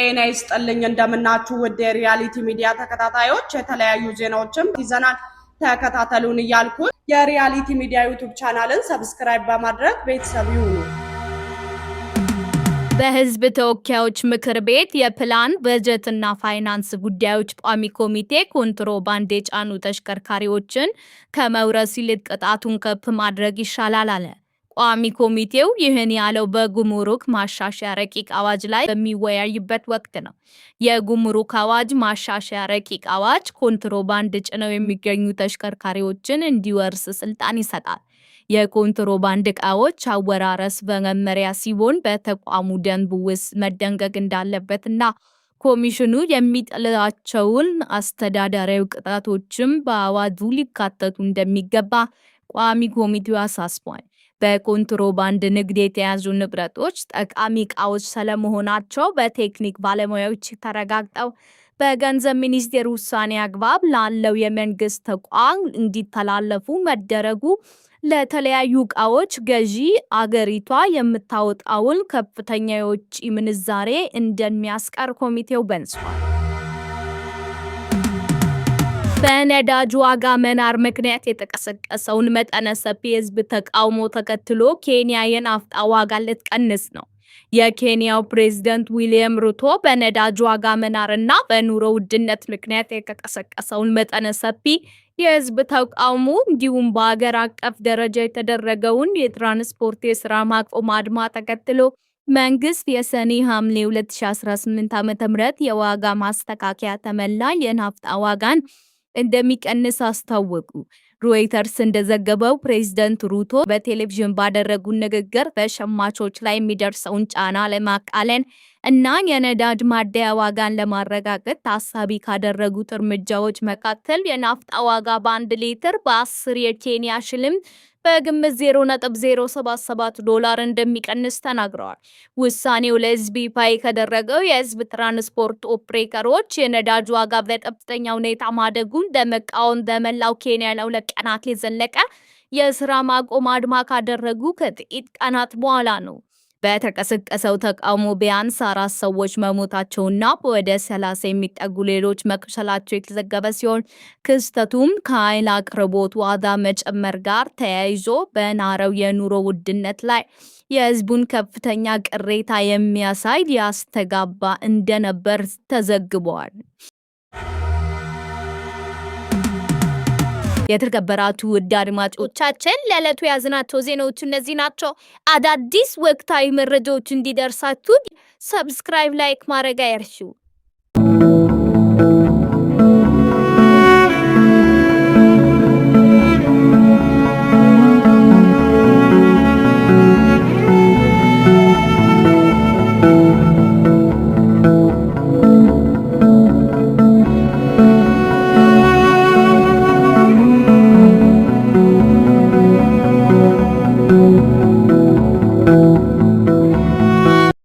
ጤና ይስጥልኝ እንደምናችሁ ውድ የሪያሊቲ ሚዲያ ተከታታዮች የተለያዩ ዜናዎችን ይዘናል ተከታተሉን እያልኩ የሪያሊቲ ሚዲያ ዩቲዩብ ቻናልን ሰብስክራይብ በማድረግ ቤተሰብ ይሁኑ። በህዝብ ተወካዮች ምክር ቤት የፕላን በጀትና ፋይናንስ ጉዳዮች ቋሚ ኮሚቴ ኮንትሮባንድ የጫኑ ተሽከርካሪዎችን ከመውረስ ይልቅ ቅጣቱን ከፍ ማድረግ ይሻላል አለ። ቋሚ ኮሚቴው ይህን ያለው በጉምሩክ ማሻሻያ ረቂቅ አዋጅ ላይ በሚወያይበት ወቅት ነው። የጉምሩክ አዋጅ ማሻሻያ ረቂቅ አዋጅ ኮንትሮባንድ ጭነው የሚገኙ ተሽከርካሪዎችን እንዲወርስ ስልጣን ይሰጣል። የኮንትሮባንድ ዕቃዎች አወራረስ በመመሪያ ሲሆን በተቋሙ ደንብ ውስጥ መደንገግ እንዳለበትና ኮሚሽኑ የሚጥላቸውን አስተዳደራዊ ቅጣቶችም በአዋጁ ሊካተቱ እንደሚገባ ቋሚ ኮሚቴው አሳስቧል። በኮንትሮባንድ ንግድ የተያዙ ንብረቶች ጠቃሚ ዕቃዎች ስለመሆናቸው በቴክኒክ ባለሙያዎች ተረጋግጠው በገንዘብ ሚኒስቴር ውሳኔ አግባብ ላለው የመንግስት ተቋም እንዲተላለፉ መደረጉ ለተለያዩ ዕቃዎች ገዢ አገሪቷ የምታወጣውን ከፍተኛ የውጭ ምንዛሬ እንደሚያስቀር ኮሚቴው ገልጿል። በነዳጅ ዋጋ መናር ምክንያት የተቀሰቀሰውን መጠነ ሰፊ የህዝብ ተቃውሞ ተከትሎ ኬንያ የናፍጣ ዋጋ ልትቀንስ ነው። የኬንያው ፕሬዝዳንት ዊሊያም ሩቶ በነዳጅ ዋጋ መናርና በኑሮ ውድነት ምክንያት የተቀሰቀሰውን መጠነ ሰፊ የህዝብ ተቃውሞ እንዲሁም በአገር አቀፍ ደረጃ የተደረገውን የትራንስፖርት የሥራ ማቆም አድማ ተከትሎ መንግስት የሰኔ ሐምሌ 2018 ዓ.ም የዋጋ ማስተካከያ ተመላሽ የናፍጣ ዋጋን እንደሚቀንስ አስታወቁ። ሮይተርስ እንደዘገበው ፕሬዝዳንት ሩቶ በቴሌቪዥን ባደረጉት ንግግር በሸማቾች ላይ የሚደርሰውን ጫና ለማቃለል እና የነዳጅ ማደያ ዋጋን ለማረጋጋት ታሳቢ ካደረጉት እርምጃዎች መካከል የናፍጣ ዋጋ በ1 ሊትር በ10 የኬንያ ሽልም በግምት $0.077 እንደሚቀንስ ተናግረዋል። ውሳኔው ለህዝብ ይፋ ከደረገው የህዝብ ትራንስፖርት ኦፕሬተሮች የነዳጅ ዋጋ በከፍተኛ ሁኔታ ማደጉን በመቃወም በመላው ኬንያ ለ2 ቀናት የዘለቀ የሥራ ማቆም አድማ ካደረጉ ከጥቂት ቀናት በኋላ ነው። በተቀሰቀሰው ተቃውሞ ቢያንስ 4 ሰዎች መሞታቸውና ወደ 30 የሚጠጉ ሌሎች መቁሰላቸው የተዘገበ ሲሆን ክስተቱም ከኃይል አቅርቦት ዋጋ መጨመር ጋር ተያይዞ በናረው የኑሮ ውድነት ላይ የህዝቡን ከፍተኛ ቅሬታ የሚያሳይ ያስተጋባ እንደነበር ተዘግቧል። የተከበራችሁ ውድ አድማጮቻችን ለዕለቱ ያዝናቸው ዜናዎች እነዚህ ናቸው። አዳዲስ ወቅታዊ መረጃዎች እንዲደርሳችሁ ሰብስክራይብ፣ ላይክ ማድረግ አይርሱ።